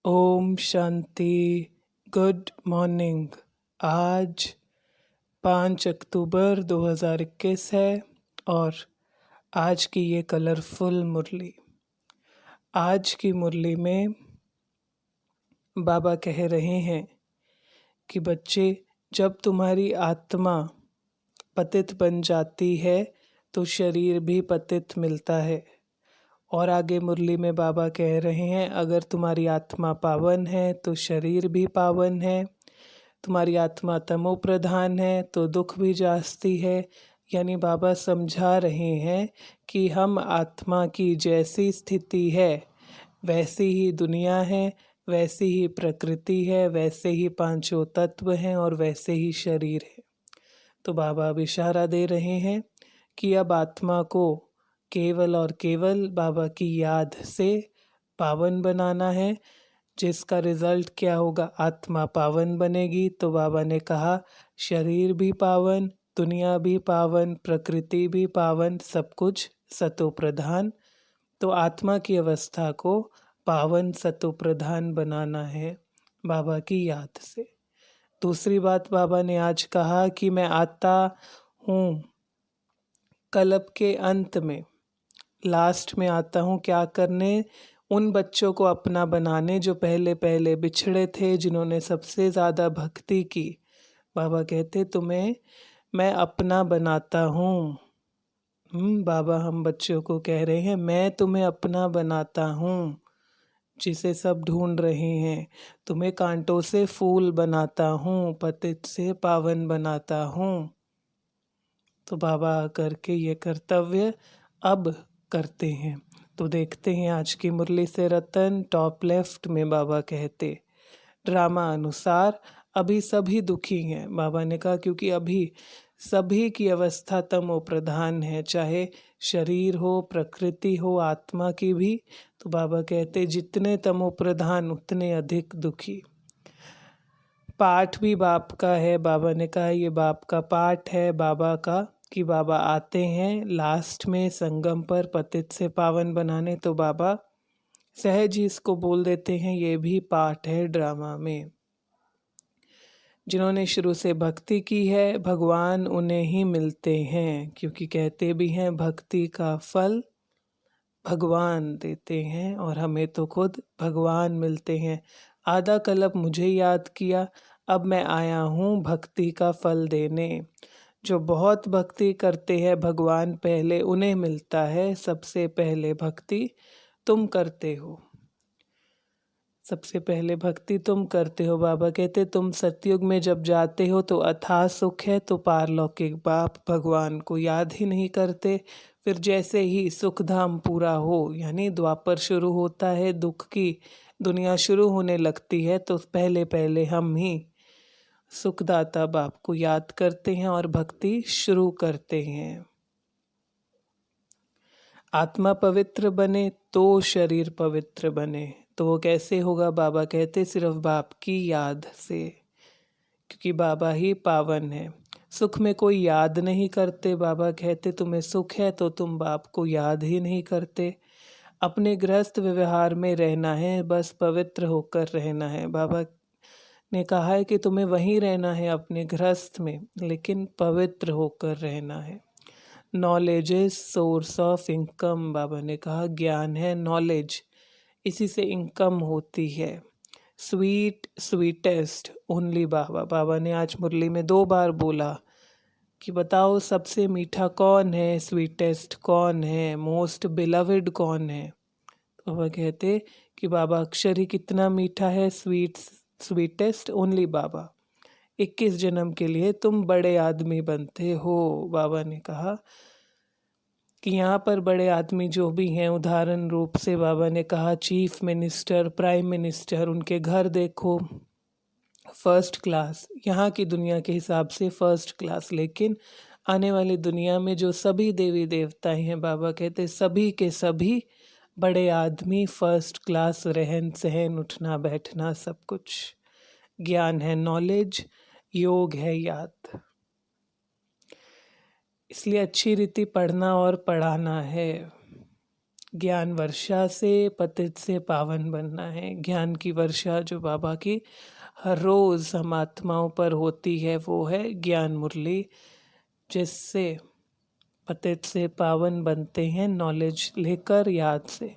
Om Shanti. Good morning. आज 5 अक्टूबर 2021 है और आज की ये कलरफुल मुरली। आज की मुरली में बाबा कह रहे हैं कि बच्चे, जब तुम्हारी आत्मा पतित बन जाती है तो शरीर भी पतित मिलता है। और आगे मुरली में बाबा कह रहे हैं, अगर तुम्हारी आत्मा पावन है तो शरीर भी पावन है। तुम्हारी आत्मा तमो प्रधान है तो दुख भी जास्ती है। यानी बाबा समझा रहे हैं कि हम आत्मा की जैसी स्थिति है वैसी ही दुनिया है, वैसी ही प्रकृति है, वैसे ही पांचों तत्व हैं और वैसे ही शरीर है। तो बाबा अब इशारा दे रहे हैं कि अब आत्मा को केवल और केवल बाबा की याद से पावन बनाना है, जिसका रिजल्ट क्या होगा, आत्मा पावन बनेगी। तो बाबा ने कहा शरीर भी पावन, दुनिया भी पावन, प्रकृति भी पावन, सब कुछ सतो प्रधान। तो आत्मा की अवस्था को पावन सतो प्रधान बनाना है बाबा की याद से। दूसरी बात बाबा ने आज कहा कि मैं आता हूँ कल्प के अंत में, लास्ट में आता हूँ क्या करने, उन बच्चों को अपना बनाने जो पहले पहले बिछड़े थे, जिन्होंने सबसे ज़्यादा भक्ति की। बाबा कहते तुम्हें मैं अपना बनाता हूँ। बाबा हम बच्चों को कह रहे हैं, मैं तुम्हें अपना बनाता हूँ, जिसे सब ढूंढ रहे हैं। तुम्हें कांटों से फूल बनाता हूँ, पतित से पावन बनाता हूँ। तो बाबा करके ये कर्तव्य अब करते हैं। तो देखते हैं आज की मुरली से रतन। टॉप लेफ्ट में बाबा कहते, ड्रामा अनुसार अभी सभी दुखी हैं। बाबा ने कहा क्योंकि अभी सभी की अवस्था तमो प्रधान है, चाहे शरीर हो, प्रकृति हो, आत्मा की भी। तो बाबा कहते जितने तमो प्रधान उतने अधिक दुखी। पाठ भी बाप का है। बाबा ने कहा ये बाप का पाठ है बाबा का, कि बाबा आते हैं लास्ट में संगम पर पतित से पावन बनाने। तो बाबा सहज ही इसको बोल देते हैं, ये भी पाठ है ड्रामा में। जिन्होंने शुरू से भक्ति की है भगवान उन्हें ही मिलते हैं, क्योंकि कहते भी हैं भक्ति का फल भगवान देते हैं और हमें तो खुद भगवान मिलते हैं। आधा कल्प मुझे याद किया, अब मैं आया हूँ भक्ति का फल देने। जो बहुत भक्ति करते हैं भगवान पहले उन्हें मिलता है। सबसे पहले भक्ति तुम करते हो, सबसे पहले भक्ति तुम करते हो। बाबा कहते तुम सतयुग में जब जाते हो तो अथाह सुख है, तो पारलौकिक बाप भगवान को याद ही नहीं करते। फिर जैसे ही सुख धाम पूरा हो, यानी द्वापर शुरू होता है, दुख की दुनिया शुरू होने लगती है, तो पहले पहले हम ही सुखदाता बाप को याद करते हैं और भक्ति शुरू करते हैं। आत्मा पवित्र बने तो शरीर पवित्र बने। तो वो कैसे होगा? बाबा कहते सिर्फ बाप की याद से, क्योंकि बाबा ही पावन है। सुख में कोई याद नहीं करते। बाबा कहते तुम्हें सुख है तो तुम बाप को याद ही नहीं करते। अपने गृहस्थ व्यवहार में रहना है, बस पवित्र होकर रहना है। बाबा ने कहा है कि तुम्हें वहीं रहना है अपने गृहस्थ में, लेकिन पवित्र होकर रहना है। Knowledge is source of income. Baba ने कहा ज्ञान है नॉलेज, इसी से इनकम होती है। स्वीट स्वीटेस्ट ओनली बाबा। बाबा ने आज मुरली में 2 बार बोला कि बताओ सबसे मीठा कौन है, स्वीटेस्ट कौन है, मोस्ट बिलवड कौन है। तो बाबा कहते कि बाबा अक्षर ही कितना मीठा है, स्वीटेस्ट ओनली बाबा। 21 जन्म के लिए तुम बड़े आदमी बनते हो। बाबा ने कहा कि यहाँ पर बड़े आदमी जो भी हैं, उदाहरण रूप से बाबा ने कहा चीफ मिनिस्टर, प्राइम मिनिस्टर, उनके घर देखो फर्स्ट क्लास, यहाँ की दुनिया के हिसाब से फर्स्ट क्लास। लेकिन आने वाली दुनिया में जो सभी देवी देवताएं हैं, बाबा कहते सभी के सभी बड़े आदमी, फर्स्ट क्लास, रहन सहन, उठना बैठना, सब कुछ। ज्ञान है नॉलेज, योग है याद। इसलिए अच्छी रीति पढ़ना और पढ़ाना है। ज्ञान वर्षा से पतित से पावन बनना है। ज्ञान की वर्षा जो बाबा की हर रोज़ हम आत्माओं पर होती है वो है ज्ञान मुरली, जिससे पतित से पावन बनते हैं नॉलेज लेकर, याद से।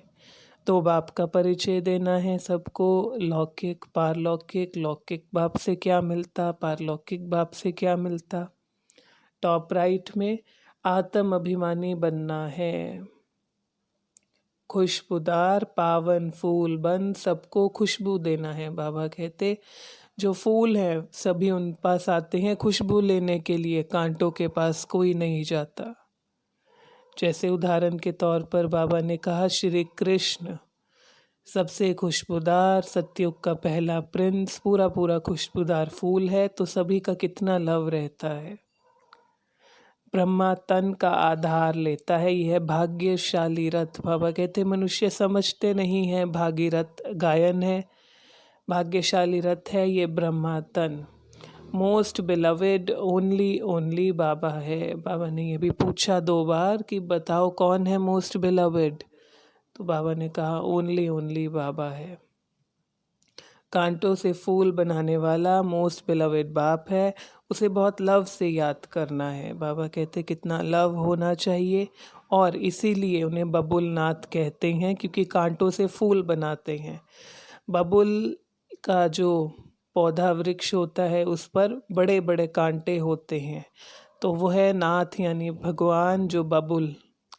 तो बाप का परिचय देना है सबको, लौकिक पारलौकिक। लौकिक बाप से क्या मिलता, पारलौकिक बाप से क्या मिलता। टॉप राइट में आत्म अभिमानी बनना है। खुशबूदार पावन फूल बन सबको खुशबू देना है। बाबा कहते जो फूल हैं सभी उन पास आते हैं खुशबू लेने के लिए, कांटों के पास कोई नहीं जाता। जैसे उदाहरण के तौर पर बाबा ने कहा श्री कृष्ण सबसे खुशबूदार, सतयुग का पहला प्रिंस, पूरा पूरा खुशबूदार फूल है, तो सभी का कितना लव रहता है। ब्रह्मा तन का आधार लेता है, यह भाग्यशाली रथ। बाबा कहते मनुष्य समझते नहीं है भागीरथ गायन है, भाग्यशाली रथ है ये ब्रह्मा तन। मोस्ट बिलवेड ओनली ओनली बाबा है। बाबा ने ये भी पूछा 2 बार कि बताओ कौन है मोस्ट बिलवेड, तो बाबा ने कहा ओनली ओनली बाबा है। कांटों से फूल बनाने वाला मोस्ट बिलवेड बाप है, उसे बहुत लव से याद करना है। बाबा कहते कितना लव होना चाहिए, और इसीलिए उन्हें बबुलनाथ कहते हैं क्योंकि कांटों से फूल बनाते हैं। बबुल का जो पौधा वृक्ष होता है उस पर बड़े बड़े कांटे होते हैं, तो वह है नाथ यानी भगवान जो बबुल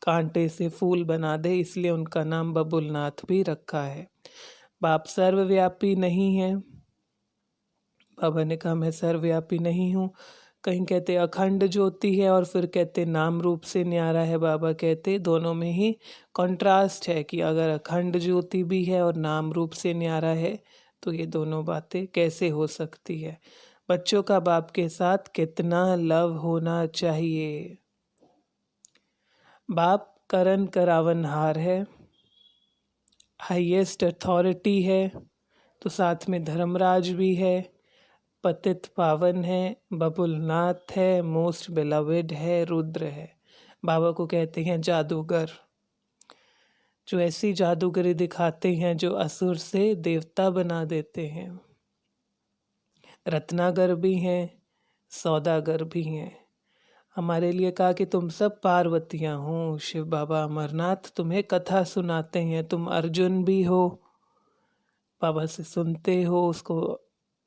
कांटे से फूल बना दे, इसलिए उनका नाम बबुलनाथ भी रखा है। बाप सर्वव्यापी नहीं है। बाबा ने कहा मैं सर्वव्यापी नहीं हूँ। कहीं कहते अखंड ज्योति है और फिर कहते नाम रूप से न्यारा है। बाबा कहते दोनों में ही कंट्रास्ट है कि अगर अखंड ज्योति भी है और नाम रूप से न्यारा है तो ये दोनों बातें कैसे हो सकती है। बच्चों का बाप के साथ कितना लव होना चाहिए। बाप करण करावनहार है, हाईएस्ट अथॉरिटी है, तो साथ में धर्मराज भी है, पतित पावन है, बबुलनाथ है, मोस्ट बिलवेड है, रुद्र है। बाबा को कहते हैं जादूगर, जो ऐसी जादूगरी दिखाते हैं जो असुर से देवता बना देते हैं। रत्नागर भी हैं, सौदागर भी हैं। हमारे लिए कहा कि तुम सब पार्वतियाँ हो। शिव बाबा अमरनाथ तुम्हें कथा सुनाते हैं, तुम अर्जुन भी हो, बाबा से सुनते हो, उसको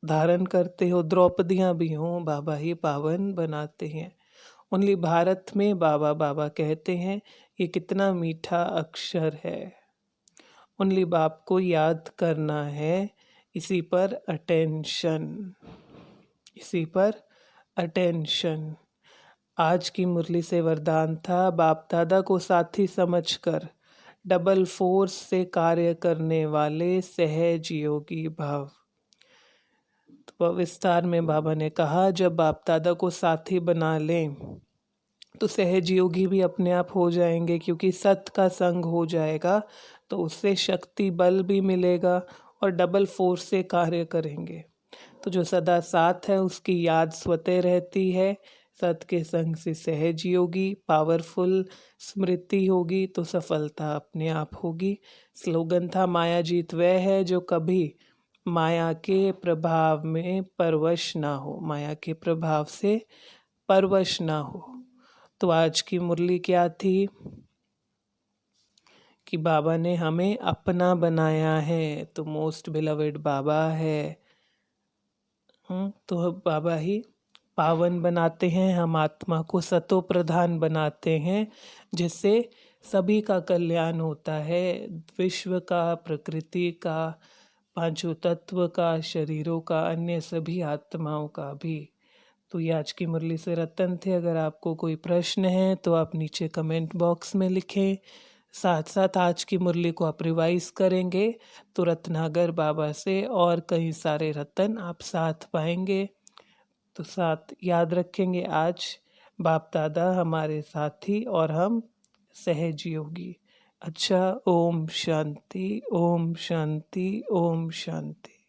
धारण करते हो। द्रौपदियाँ भी हों, बाबा ही पावन बनाते हैं। ओनली भारत में बाबा बाबा कहते हैं, ये कितना मीठा अक्षर है। ओनली बाप को याद करना है, इसी पर अटेंशन, इसी पर अटेंशन। आज की मुरली से वरदान था बाप दादा को साथी समझकर डबल फोर्स से कार्य करने वाले सहज योगी भाव। तो विस्तार में बाबा ने कहा जब बाप दादा को साथी बना लें तो सहज योगी भी अपने आप हो जाएंगे, क्योंकि सत का संग हो जाएगा तो उससे शक्ति बल भी मिलेगा और डबल फोर्स से कार्य करेंगे। तो जो सदा साथ है उसकी याद स्वतः रहती है। सत के संग से सहज योगी पावरफुल स्मृति होगी तो सफलता अपने आप होगी। स्लोगन था माया जीत वह है जो कभी माया के प्रभाव में परवश ना हो, माया के प्रभाव से परवश ना हो। तो आज की मुरली क्या थी कि बाबा ने हमें अपना बनाया है, तो मोस्ट बिलवेड बाबा है। तो बाबा ही पावन बनाते हैं, हम आत्मा को सतो प्रधान बनाते हैं, जिससे सभी का कल्याण होता है, विश्व का, प्रकृति का, पांचों तत्व का, शरीरों का, अन्य सभी आत्माओं का भी। तो ये आज की मुरली से रतन थे। अगर आपको कोई प्रश्न है तो आप नीचे कमेंट बॉक्स में लिखें। साथ साथ आज की मुरली को आप रिवाइज करेंगे तो रत्नागर बाबा से और कई सारे रतन आप साथ पाएंगे। तो साथ याद रखेंगे आज बाप दादा हमारे साथी और हम सहज योगी। अच्छा, ओम शांति, ओम शांति, ओम शांति।